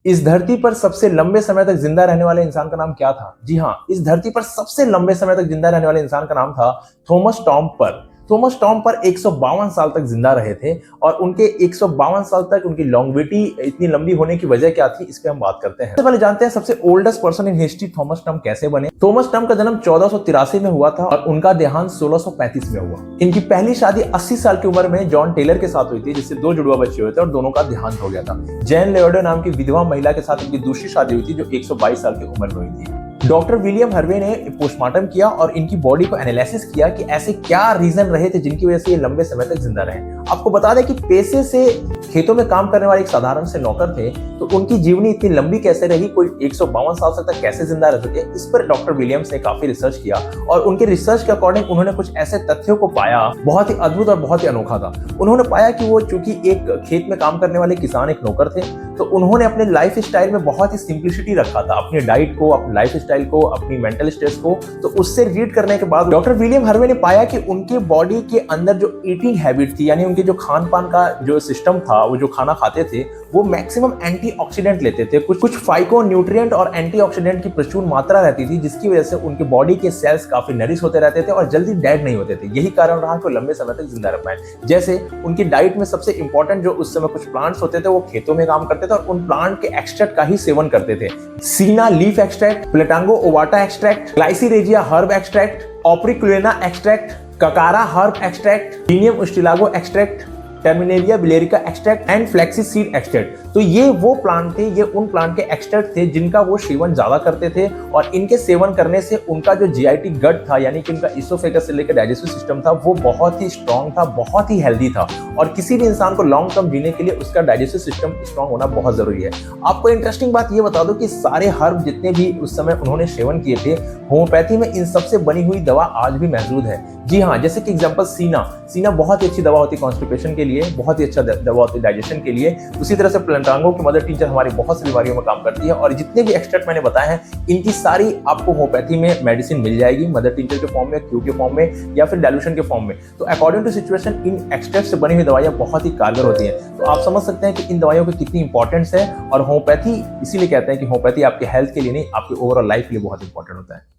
इस धरती पर सबसे लंबे समय तक जिंदा रहने वाले इंसान का नाम क्या था? जी हाँ, इस धरती पर सबसे लंबे समय तक जिंदा रहने वाले इंसान का नाम था थॉमस टॉम्पर। थॉमस टॉम्पर 152 साल तक जिंदा रहे थे और उनके 152 साल तक उनकी लॉन्गेविटी इतनी लंबी होने की वजह क्या थी, इस पे हम बात करते हैं। सबसे पहले जानते हैं सबसे oldest person in history Thomas Tom कैसे बने। थॉमस टॉम का जन्म 1483 में हुआ था और उनका देहांत 1635 में हुआ। इनकी पहली शादी 80 साल की उम्र में जॉन टेलर के साथ हुई थी, जिससे 2 जुड़वा बच्चे हुए थे और दोनों का देहांत हो गया था। जैन लेओडो नाम की विधवा महिला के साथ इनकी दूसरी शादी हुई थी, जो 122 साल की उम्र में हुई थी। डॉक्टर विलियम हार्वे ने पोस्टमार्टम किया और इनकी बॉडी को एनालिसिस किया कि ऐसे क्या रीजन रहे थे जिनकी वजह से ये लंबे समय तक जिंदा रहे। आपको बता दें कि पेशे से खेतों में काम करने वाले एक साधारण से नौकर थे, तो उनकी जीवनी इतनी लंबी कैसे रही, कोई 152 साल तक कैसे जिंदा रह सके, इस पर डॉक्टर विलियम्स ने काफी रिसर्च किया और उनके रिसर्च के अकॉर्डिंग उन्होंने कुछ ऐसे तथ्यों को पाया, बहुत ही अद्भुत और बहुत ही अनोखा था। उन्होंने पाया कि वो चूंकि एक खेत में काम करने वाले किसान एक नौकर थे, तो उन्होंने अपने लाइफ स्टाइल में बहुत ही सिंप्लिसिटी रखा था, अपनी डाइट को, अपनी लाइफ स्टाइल को, अपनी मेंटल स्ट्रेस को। तो उससे रीड करने के बाद डॉक्टर विलियम हार्वे ने पाया कि उनके बॉडी के अंदर जो ईटिंग हैबिट थी, यानी उनके जो खान पान का जो सिस्टम था, वो जो खाना खाते थे, वो मैक्सिमम एंटीऑक्सीडेंट लेते थे। कुछ फाइको न्यूट्रिएंट और एंटीऑक्सीडेंट की प्रचुर मात्रा रहती थी, जिसकी वजह से उनके बॉडी के सेल्स काफी नरिश होते रहते थे और जल्दी डेड नहीं होते थे। यही कारण रहा कि वो लंबे समय तक जिंदा रह पाए। जैसे उनकी डाइट में सबसे इंपॉर्टेंट जो उस समय कुछ प्लांट्स होते थे, वो खेतों में काम करते थे और उन प्लांट के एक्सट्रैक्ट का ही सेवन करते थे। Senna leaf extract, Plantago ovata extract, Glycyrrhiza herb extract, Operculina extract, ककारा हर्ब एक्सट्रैक्ट, लीनियम स्टिलागो extract, Terminalia bellerica extract and flaxy seed extract. तो ये वो प्लांट थे, ये उन प्लांट के एक्सट्रैक्ट थे जिनका वो सेवन ज्यादा करते थे और इनके सेवन करने से उनका जो जीआईटी गट था, यानी कि उनका इसोफेगस से लेकर डाइजेस्टिव सिस्टम था, वो बहुत ही स्ट्रांग था, बहुत ही हेल्दी था। और किसी भी इंसान को लॉन्ग टर्म जीने के लिए उसका डाइजेस्टिव सिस्टम स्ट्रांग होना बहुत जरूरी है। आपको इंटरेस्टिंग बात ये बता दो कि सारे हर्ब जितने भी उस समय उन्होंने सेवन किए थे, होम्योपैथी में इन सबसे बनी हुई दवा आज भी मौजूद है। जी हाँ, जैसे कि एग्जांपल सीना बहुत ही अच्छी दवा होती है कॉन्स्टिपेशन के लिए, बहुत ही अच्छा दवा होती है डाइजेशन के लिए। उसी तरह से प्लेटांगो की मदर टीचर हमारी बहुत सी बीमारियों में काम करती है और जितने भी एक्सट्रैक्ट मैंने बताए हैं, इनकी सारी आपको होम्योपैथी में मेडिसिन मिल जाएगी, मदर टीचर के फॉर्म में, क्यू के फॉर्म में या फिर डाइल्यूशन के फॉर्म में। तो अकॉर्डिंग टू सिचुएशन इन एक्सट्रैक्ट से बनी हुई दवाइयां बहुत ही कारगर होती हैं। तो आप समझ सकते हैं कि इन दवाइयों की कितनी इंपॉर्टेंस है और होम्योपैथी इसीलिए कहते हैं कि होम्योपैथी आपके हेल्थ के लिए नहीं, आपकी ओवरऑल लाइफ के लिए बहुत इंपॉर्टेंट होता है।